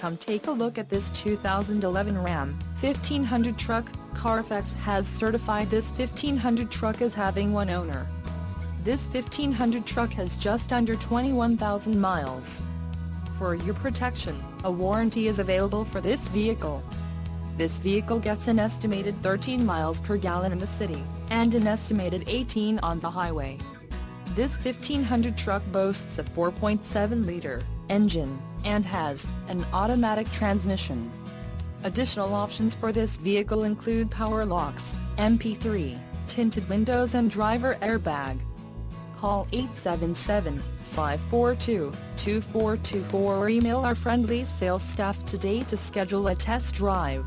Come take a look at this 2011 Ram 1500 truck. Carfax has certified this 1500 truck as having one owner. This 1500 truck has just under 21,000 miles. For your protection, a warranty is available for this vehicle. This vehicle gets an estimated 13 miles per gallon in the city, and an estimated 18 on the highway. This 1500 truck boasts a 4.7-liter engine, and has an automatic transmission. Additional options for this vehicle include power locks, MP3, tinted windows and driver airbag. Call 877-542-2424 or email our friendly sales staff today to schedule a test drive.